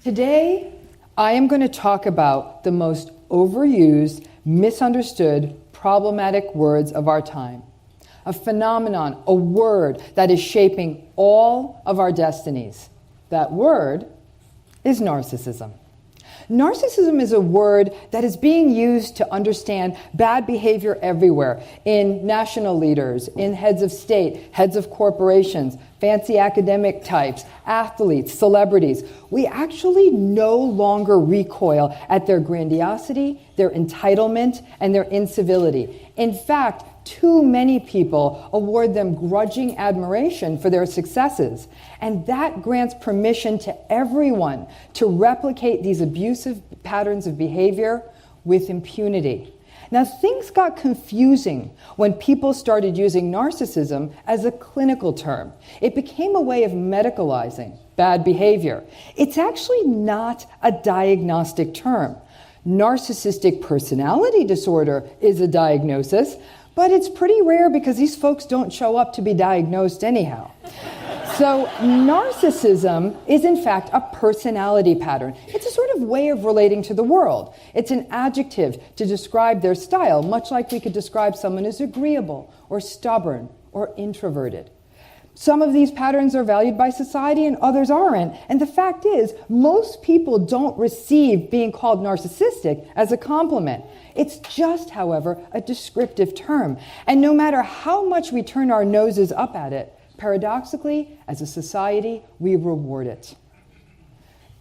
Today, I am going to talk about the most overused, misunderstood, problematic words of our time. A phenomenon, a word that is shaping all of our destinies. That word is narcissism. Narcissism is a word that is being used to understand bad behavior everywhere, in national leaders, in heads of state, heads of corporations, fancy academic types, athletes, celebrities. We actually no longer recoil at their grandiosity, their entitlement, and their incivility. In fact, too many people award them grudging admiration for their successes, and that grants permission to everyone to replicate these abusive patterns of behavior with impunity. Now, things got confusing when people started using narcissism as a clinical term. It became a way of medicalizing bad behavior. It's actually not a diagnostic term. Narcissistic personality disorder is a diagnosis, but it's pretty rare because these folks don't show up to be diagnosed anyhow. So narcissism is in fact a personality pattern. It's a sort of way of relating to the world. It's an adjective to describe their style, much like we could describe someone as agreeable or stubborn or introverted. Some of these patterns are valued by society and others aren't. And the fact is, most people don't receive being called narcissistic as a compliment. It's just, however, a descriptive term. And no matter how much we turn our noses up at it, paradoxically, as a society, we reward it.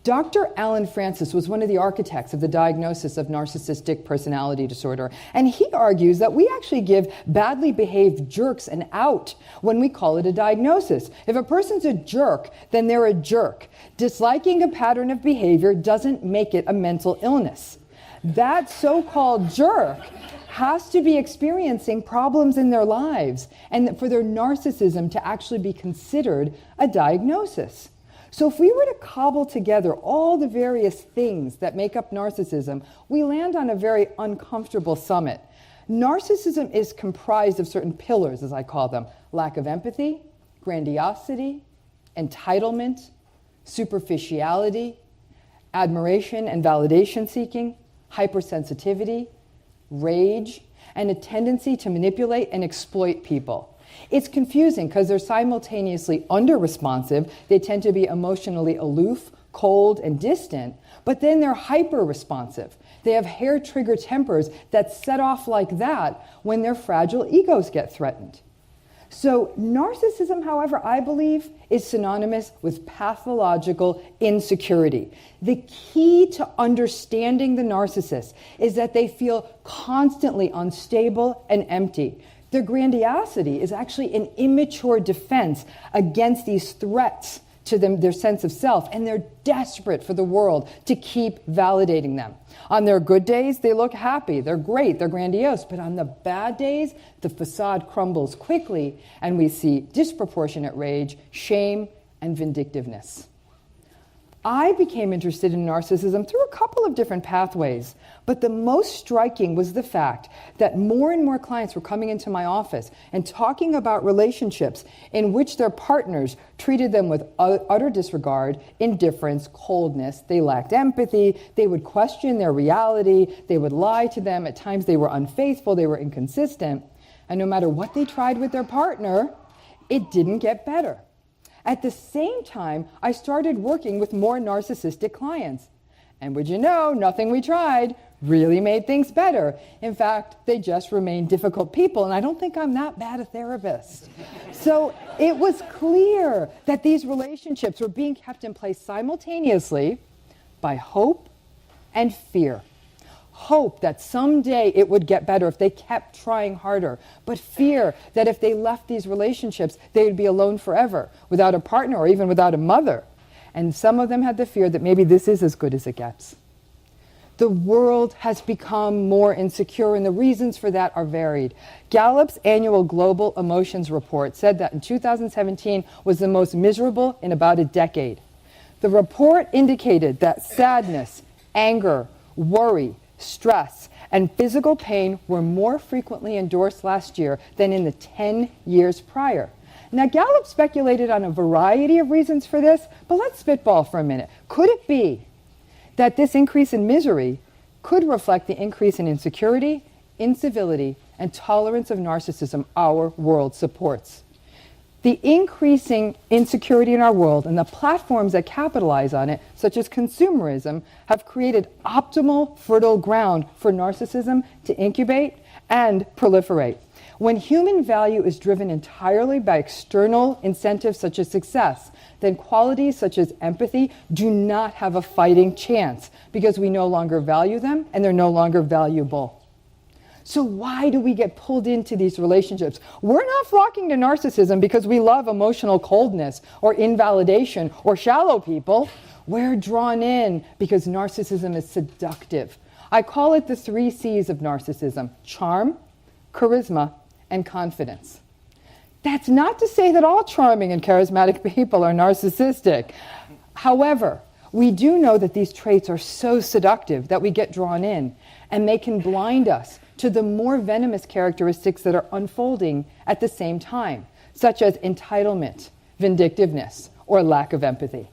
Dr. Alan Francis was one of the architects of the diagnosis of narcissistic personality disorder, and he argues that we actually give badly behaved jerks an out when we call it a diagnosis. If a person's a jerk, then they're a jerk. Disliking a pattern of behavior doesn't make it a mental illness. That so-called jerk has to be experiencing problems in their lives, and for their narcissism to actually be considered a diagnosis. So if we were to cobble together all the various things that make up narcissism, we land on a very uncomfortable summit. Narcissism is comprised of certain pillars, as I call them: lack of empathy, grandiosity, entitlement, superficiality, admiration and validation seeking, hypersensitivity, rage, and a tendency to manipulate and exploit people. It's confusing because they're simultaneously under-responsive. They tend to be emotionally aloof, cold, and distant, but then they're hyper-responsive. They have hair-trigger tempers that set off like that when their fragile egos get threatened. So narcissism, however, I believe, is synonymous with pathological insecurity. The key to understanding the narcissist is that they feel constantly unstable and empty. Their grandiosity is actually an immature defense against these threats to them, their sense of self, and they're desperate for the world to keep validating them. On their good days, they look happy, they're great, they're grandiose, but on the bad days, the facade crumbles quickly, and we see disproportionate rage, shame, and vindictiveness. I became interested in narcissism through a couple of different pathways, but the most striking was the fact that more and more clients were coming into my office and talking about relationships in which their partners treated them with utter disregard, indifference, coldness. They lacked empathy. They would question their reality. They would lie to them. At times they were unfaithful. They were inconsistent. And no matter what they tried with their partner, it didn't get better. At the same time, I started working with more narcissistic clients. And would you know, nothing we tried really made things better. In fact, they just remained difficult people, and I don't think I'm that bad a therapist. So it was clear that these relationships were being kept in place simultaneously by hope and fear. Hope that someday it would get better if they kept trying harder, but fear that if they left these relationships, they would be alone forever, without a partner or even without a mother. And some of them had the fear that maybe this is as good as it gets. The world has become more insecure, and the reasons for that are varied. Gallup's annual Global Emotions Report said that in 2017 was the most miserable in about a decade. The report indicated that sadness, anger, worry, stress, and physical pain were more frequently endorsed last year than in the 10 years prior. Now, Gallup speculated on a variety of reasons for this, but let's spitball for a minute. Could it be that this increase in misery could reflect the increase in insecurity, incivility, and tolerance of narcissism our world supports. The increasing insecurity in our world and the platforms that capitalize on it, such as consumerism, have created optimal, fertile ground for narcissism to incubate and proliferate. When human value is driven entirely by external incentives such as success, then qualities such as empathy do not have a fighting chance because we no longer value them and they're no longer valuable. So why do we get pulled into these relationships? We're not flocking to narcissism because we love emotional coldness or invalidation or shallow people. We're drawn in because narcissism is seductive. I call it the 3 C's of narcissism: charm, charisma, and confidence. That's not to say that all charming and charismatic people are narcissistic. However, we do know that these traits are so seductive that we get drawn in, and they can blind us to the more venomous characteristics that are unfolding at the same time, such as entitlement, vindictiveness, or lack of empathy.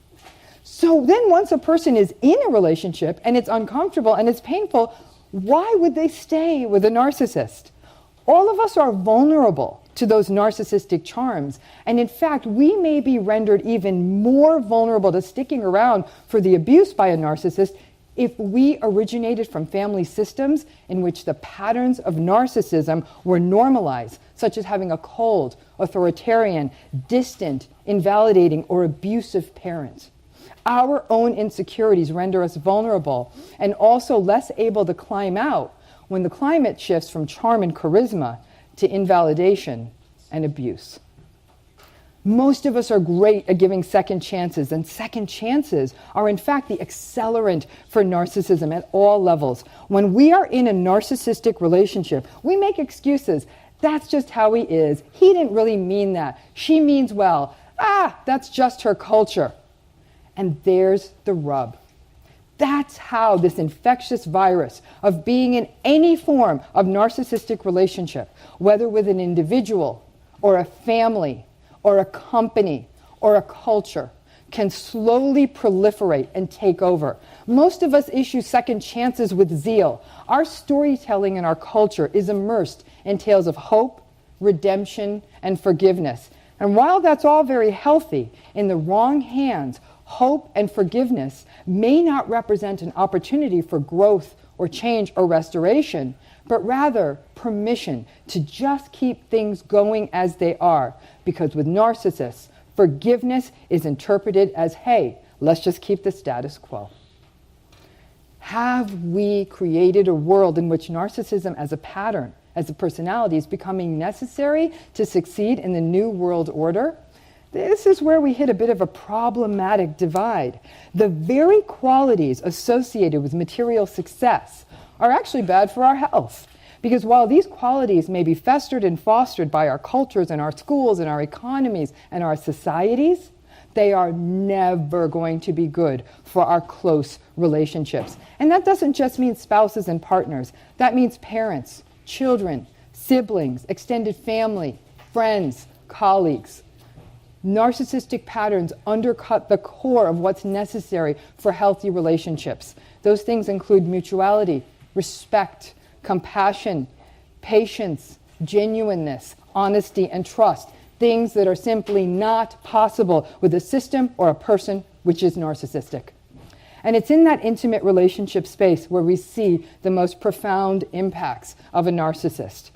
So then once a person is in a relationship and it's uncomfortable and it's painful, why would they stay with a narcissist? All of us are vulnerable to those narcissistic charms, and in fact, we may be rendered even more vulnerable to sticking around for the abuse by a narcissist if we originated from family systems in which the patterns of narcissism were normalized, such as having a cold, authoritarian, distant, invalidating, or abusive parent. Our own insecurities render us vulnerable and also less able to climb out when the climate shifts from charm and charisma to invalidation and abuse. Most of us are great at giving second chances, and second chances are in fact the accelerant for narcissism at all levels. When we are in a narcissistic relationship, we make excuses. That's just how he is. He didn't really mean that. She means well. That's just her culture. And there's the rub. That's how this infectious virus of being in any form of narcissistic relationship, whether with an individual or a family or a company or a culture, can slowly proliferate and take over. Most of us issue second chances with zeal. Our storytelling in our culture is immersed in tales of hope, redemption, and forgiveness. And while that's all very healthy, in the wrong hands, hope and forgiveness may not represent an opportunity for growth or change or restoration, but rather permission to just keep things going as they are. Because with narcissists, forgiveness is interpreted as, hey, let's just keep the status quo. Have we created a world in which narcissism as a pattern, as a personality, is becoming necessary to succeed in the new world order? This is where we hit a bit of a problematic divide. The very qualities associated with material success are actually bad for our health. Because while these qualities may be festered and fostered by our cultures and our schools and our economies and our societies, they are never going to be good for our close relationships. And that doesn't just mean spouses and partners. That means parents, children, siblings, extended family, friends, colleagues. Narcissistic patterns undercut the core of what's necessary for healthy relationships. Those things include mutuality, respect, compassion, patience, genuineness, honesty, and trust. Things that are simply not possible with a system or a person which is narcissistic. And it's in that intimate relationship space where we see the most profound impacts of a narcissist,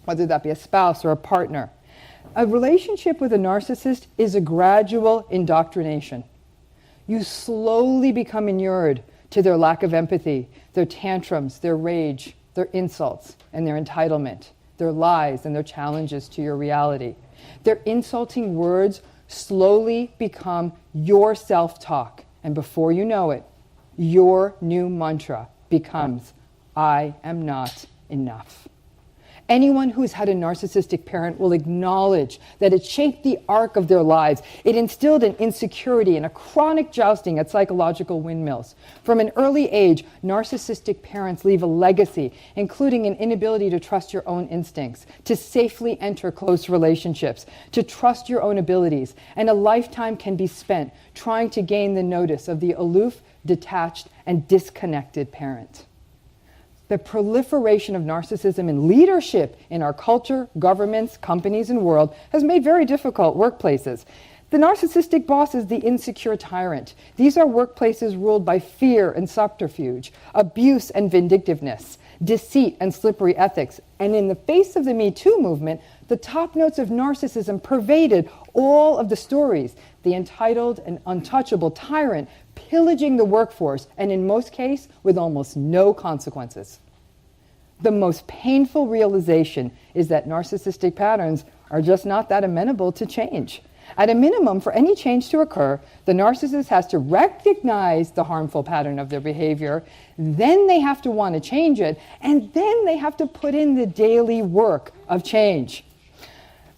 whether that be a spouse or a partner. A relationship with a narcissist is a gradual indoctrination. You slowly become inured to their lack of empathy, their tantrums, their rage, their insults, and their entitlement, their lies and their challenges to your reality. Their insulting words slowly become your self-talk, and before you know it, your new mantra becomes, I am not enough. Anyone who's had a narcissistic parent will acknowledge that it shaped the arc of their lives. It instilled an insecurity and a chronic jousting at psychological windmills. From an early age, narcissistic parents leave a legacy, including an inability to trust your own instincts, to safely enter close relationships, to trust your own abilities, and a lifetime can be spent trying to gain the notice of the aloof, detached, and disconnected parent. The proliferation of narcissism in leadership in our culture, governments, companies, and world has made very difficult workplaces. The narcissistic boss is the insecure tyrant. These are workplaces ruled by fear and subterfuge, abuse and vindictiveness, deceit and slippery ethics. And in the face of the Me Too movement, the top notes of narcissism pervaded all of the stories. The entitled and untouchable tyrant pillaging the workforce, and in most cases, with almost no consequences. The most painful realization is that narcissistic patterns are just not that amenable to change. At a minimum, for any change to occur, the narcissist has to recognize the harmful pattern of their behavior, then they have to want to change it, and then they have to put in the daily work of change.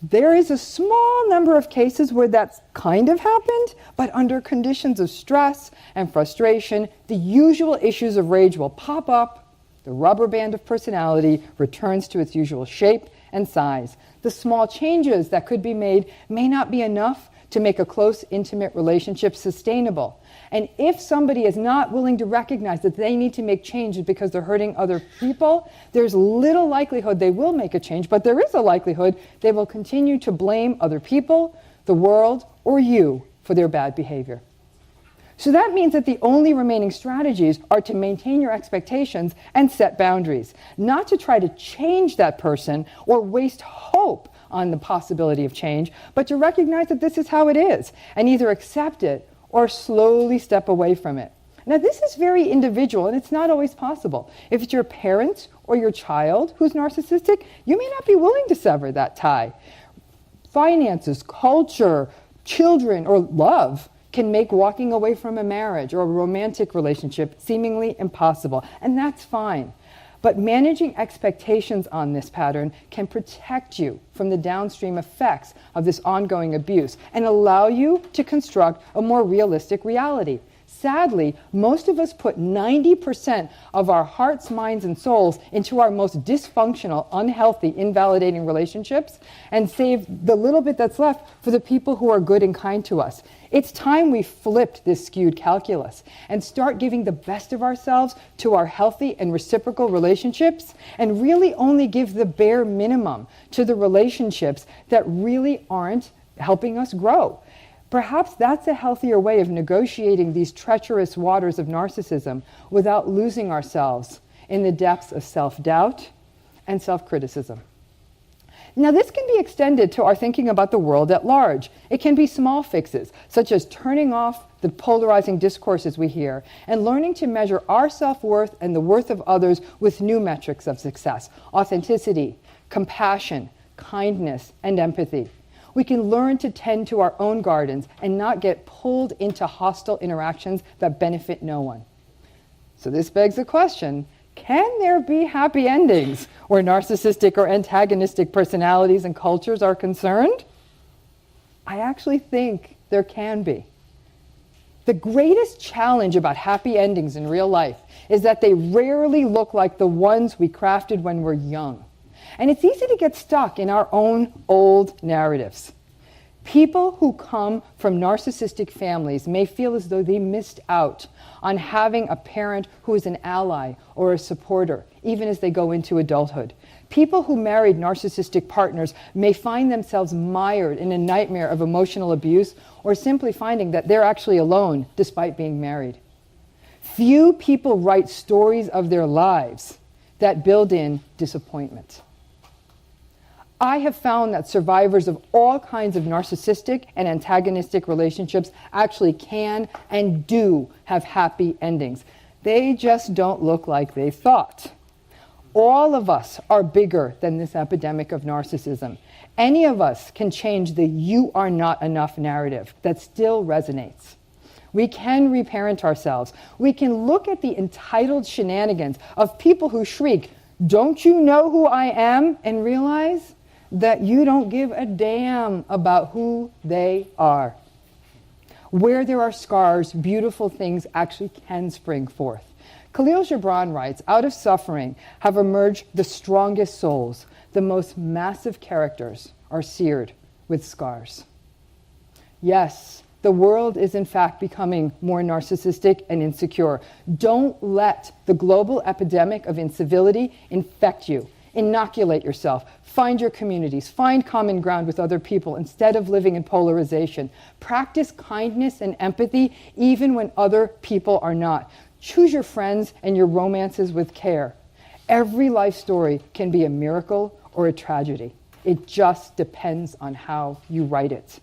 There is a small number of cases where that's kind of happened, but under conditions of stress and frustration, the usual issues of rage will pop up, the rubber band of personality returns to its usual shape and size. The small changes that could be made may not be enough to make a close, intimate relationship sustainable. And if somebody is not willing to recognize that they need to make changes because they're hurting other people, there's little likelihood they will make a change, but there is a likelihood they will continue to blame other people, the world, or you for their bad behavior. So that means that the only remaining strategies are to maintain your expectations and set boundaries, not to try to change that person or waste hope on the possibility of change, but to recognize that this is how it is and either accept it or slowly step away from it. Now, this is very individual, and it's not always possible. If it's your parent or your child who's narcissistic, you may not be willing to sever that tie. Finances, culture, children, or love can make walking away from a marriage or a romantic relationship seemingly impossible, and that's fine. But managing expectations on this pattern can protect you from the downstream effects of this ongoing abuse and allow you to construct a more realistic reality. Sadly, most of us put 90% of our hearts, minds, and souls into our most dysfunctional, unhealthy, invalidating relationships and save the little bit that's left for the people who are good and kind to us. It's time we flipped this skewed calculus and start giving the best of ourselves to our healthy and reciprocal relationships and really only give the bare minimum to the relationships that really aren't helping us grow. Perhaps that's a healthier way of negotiating these treacherous waters of narcissism without losing ourselves in the depths of self-doubt and self-criticism. Now, this can be extended to our thinking about the world at large. It can be small fixes, such as turning off the polarizing discourses we hear and learning to measure our self-worth and the worth of others with new metrics of success: authenticity, compassion, kindness, and empathy. We can learn to tend to our own gardens and not get pulled into hostile interactions that benefit no one. So this begs the question, can there be happy endings where narcissistic or antagonistic personalities and cultures are concerned? I actually think there can be. The greatest challenge about happy endings in real life is that they rarely look like the ones we crafted when we're young. And it's easy to get stuck in our own old narratives. People who come from narcissistic families may feel as though they missed out on having a parent who is an ally or a supporter, even as they go into adulthood. People who married narcissistic partners may find themselves mired in a nightmare of emotional abuse or simply finding that they're actually alone despite being married. Few people write stories of their lives that build in disappointment. I have found that survivors of all kinds of narcissistic and antagonistic relationships actually can and do have happy endings. They just don't look like they thought. All of us are bigger than this epidemic of narcissism. Any of us can change the "you are not enough" narrative that still resonates. We can reparent ourselves. We can look at the entitled shenanigans of people who shriek, Don't you know who I am? And realize that you don't give a damn about who they are. Where there are scars, beautiful things actually can spring forth. Khalil Gibran writes, out of suffering have emerged the strongest souls. The most massive characters are seared with scars. Yes, the world is in fact becoming more narcissistic and insecure. Don't let the global epidemic of incivility infect you. Inoculate yourself. Find your communities. Find common ground with other people instead of living in polarization. Practice kindness and empathy even when other people are not. Choose your friends and your romances with care. Every life story can be a miracle or a tragedy. It just depends on how you write it.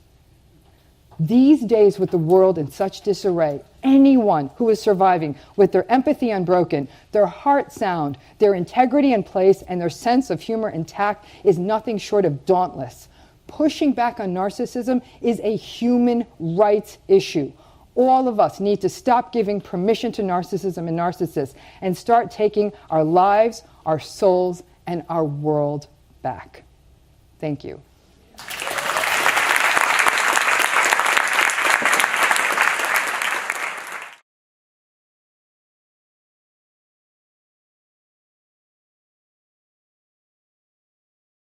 These days, with the world in such disarray, anyone who is surviving with their empathy unbroken, their heart sound, their integrity in place, and their sense of humor intact is nothing short of dauntless. Pushing back on narcissism is a human rights issue. All of us need to stop giving permission to narcissism and narcissists and start taking our lives, our souls, and our world back. Thank you.